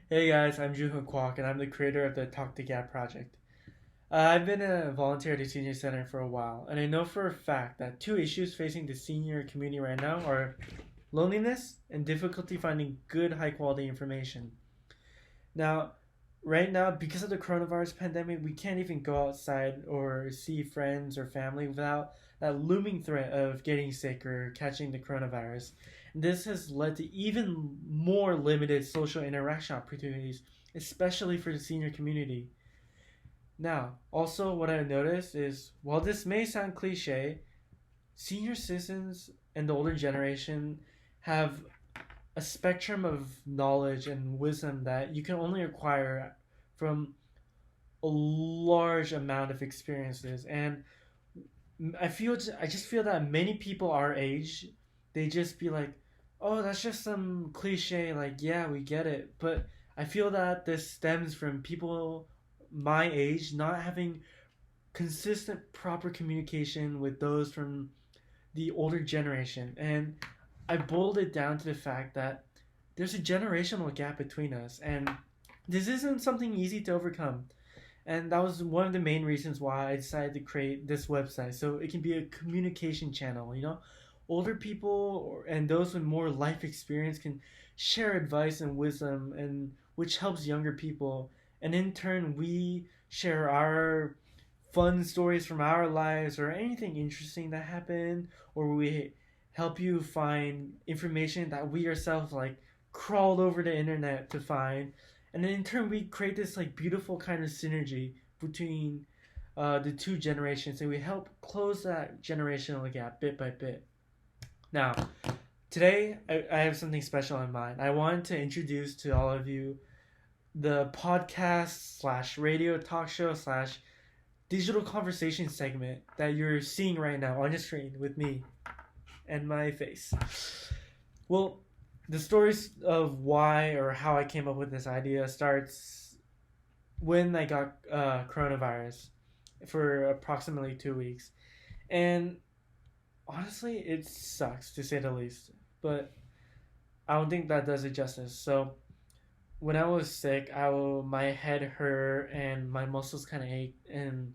Hey guys, I'm Juho Kwok and I'm the creator of the TalkTheGap project. I've been a volunteer at the senior center for a while, and I know for a fact that two issues facing the senior community right now are loneliness and difficulty finding good, high quality information. Now, right now, because of the coronavirus pandemic, we can't even go outside or see friends or family without that looming threat of getting sick or catching the coronavirus. This has led to even more limited social interaction opportunities, especially for the senior community. Now, also, what I've noticed is while this may sound cliche, senior citizens and the older generation have a spectrum of knowledge and wisdom that you can only acquire from a large amount of experiences. And I just feel that many people our age, they just be like, oh, that's just some cliche, like, yeah, we get it. But I feel that this stems from people my age not having consistent proper communication with those from the older generation. And I boiled it down to the fact that there's a generational gap between us, and this isn't something easy to overcome. And that was one of the main reasons why I decided to create this website, so it can be a communication channel. Older people and those with more life experience can share advice and wisdom, and which helps younger people. And in turn, we share our fun stories from our lives or anything interesting that happened, or we help you find information that we ourselves like crawled over the internet to find. And then in turn we create this like beautiful kind of synergy between the two generations, and we help close that generational gap bit by bit. Now, today I have something special in mind. I wanted to introduce to all of you the podcast slash radio talk show slash digital conversation segment that you're seeing right now on your screen with me and my face. Well, the stories of why or how I came up with this idea starts when I got coronavirus for approximately 2 weeks. And honestly, it sucks to say the least. But I don't think that does it justice. So when I was sick, my head hurt and my muscles kind of ached, and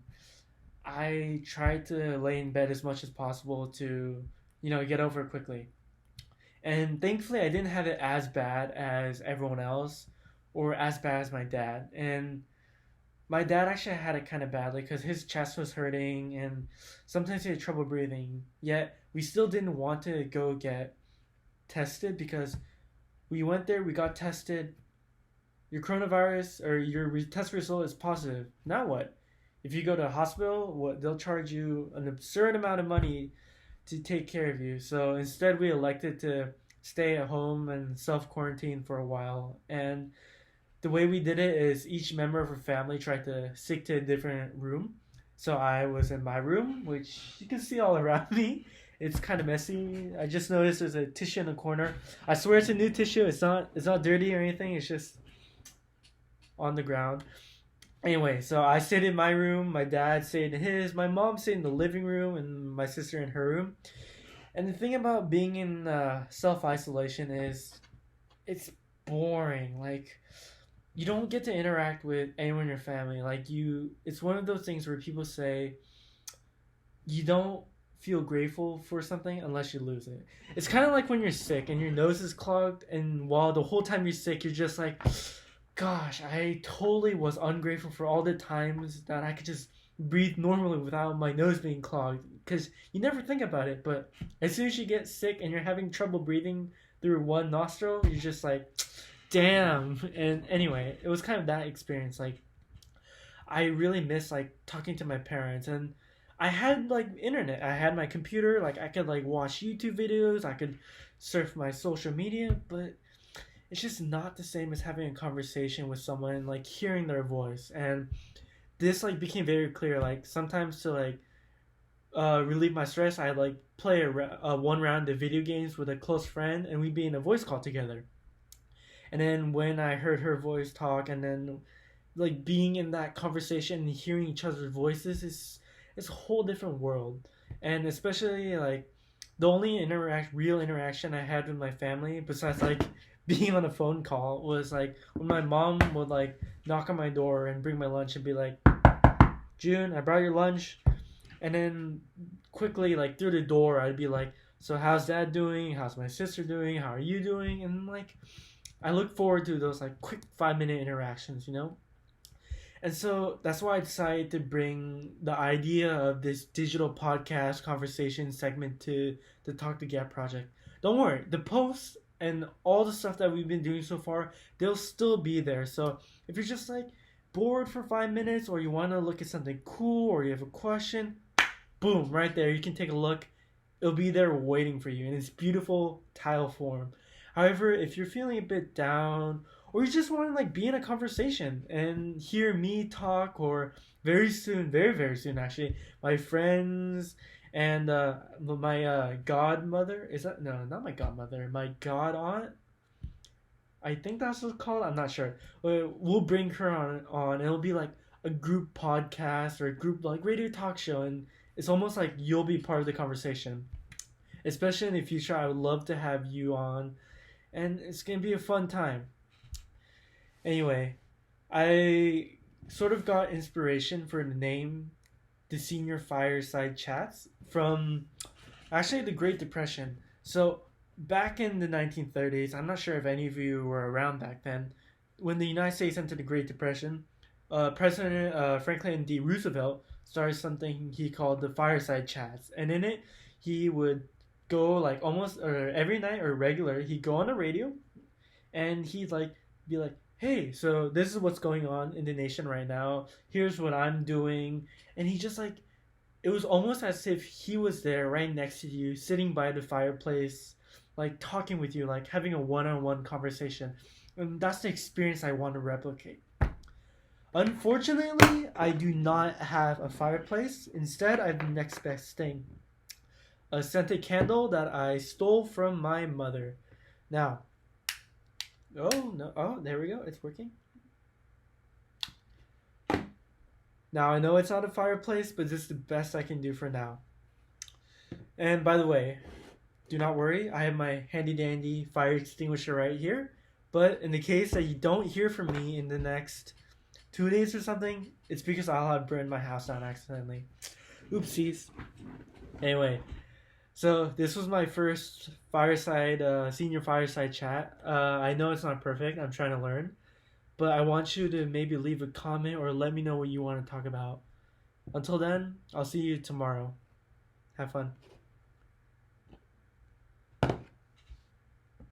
I tried to lay in bed as much as possible to, get over it quickly. And thankfully, I didn't have it as bad as everyone else or as bad as my dad. And my dad actually had it kind of badly because his chest was hurting and sometimes he had trouble breathing. Yet, we still didn't want to go get tested because we went there, we got tested. Your coronavirus or your test result is positive. Now what? If you go to a hospital, they'll charge you an absurd amount of money to take care of you. So instead, we elected to stay at home and self quarantine for a while. And the way we did it is each member of our family tried to stick to a different room. So I was in my room, which you can see all around me. It's kind of messy. I just noticed there's a tissue in the corner. I swear it's a new tissue. It's not dirty or anything. It's just on the ground. Anyway, so I stayed in my room, my dad stayed in his, my mom stayed in the living room, and my sister in her room. And the thing about being in self isolation is it's boring. Like, you don't get to interact with anyone in your family. It's one of those things where people say you don't feel grateful for something unless you lose it. It's kind of like when you're sick and your nose is clogged, and while the whole time you're sick, you're just like, gosh, I totally was ungrateful for all the times that I could just breathe normally without my nose being clogged. Because you never think about it, but as soon as you get sick and you're having trouble breathing through one nostril, you're just like, damn. And anyway, it was kind of that experience. Like, I really miss like talking to my parents, and I had like internet. I had my computer. Like, I could like watch YouTube videos. I could surf my social media, but it's just not the same as having a conversation with someone and like hearing their voice. And this like became very clear. Like, sometimes to like relieve my stress, I like play one round of video games with a close friend, and we'd be in a voice call together. And then when I heard her voice talk, and then like being in that conversation and hearing each other's voices is it's a whole different world. And especially like the only real interaction I had with my family, besides like being on a phone call was like when my mom would like knock on my door and bring my lunch and be like, June, I brought your lunch. And then quickly, like through the door, I'd be like, so how's dad doing? How's my sister doing? How are you doing? And like, I look forward to those like quick 5 minute interactions, you know? And so that's why I decided to bring the idea of this digital podcast conversation segment to the Talk the Gap project. Don't worry, the posts and all the stuff that we've been doing so far, they'll still be there. So if you're just like bored for 5 minutes or you want to look at something cool or you have a question, boom, right there, you can take a look. It'll be there waiting for you in its beautiful tile form. However, if you're feeling a bit down or you just want to like be in a conversation and hear me talk, or very soon, very very soon actually, my friends and my godmother, is that, no, not my godmother, my god aunt, I think that's what it's called, I'm not sure. We'll bring her on. It'll be like a group podcast or a group like radio talk show, and it's almost like you'll be part of the conversation. Especially in the future, I would love to have you on, and it's gonna be a fun time. Anyway, I sort of got inspiration for the name, the Senior Fireside Chats, from actually the Great Depression. So back in the 1930s, I'm not sure if any of you were around back then, when the United States entered the Great Depression, President Franklin D. Roosevelt started something he called the Fireside Chats, and in it, he would go like almost or every night or regular, he'd go on the radio, and he'd like be like, "Hey, so this is what's going on in the nation right now. Here's what I'm doing," and he just like it was almost as if he was there right next to you, sitting by the fireplace, like talking with you, like having a one-on-one conversation. And that's the experience I want to replicate. Unfortunately, I do not have a fireplace. Instead, I have the next best thing, a scented candle that I stole from my mother. Now, oh no, oh, there we go, it's working. Now, I know it's not a fireplace, but this is the best I can do for now. And by the way, do not worry, I have my handy dandy fire extinguisher right here. But in the case that you don't hear from me in the next 2 days or something, it's because I'll have burned my house down accidentally. Oopsies. Anyway, so this was my first senior fireside chat. I know it's not perfect, I'm trying to learn. But I want you to maybe leave a comment or let me know what you want to talk about. Until then, I'll see you tomorrow. Have fun.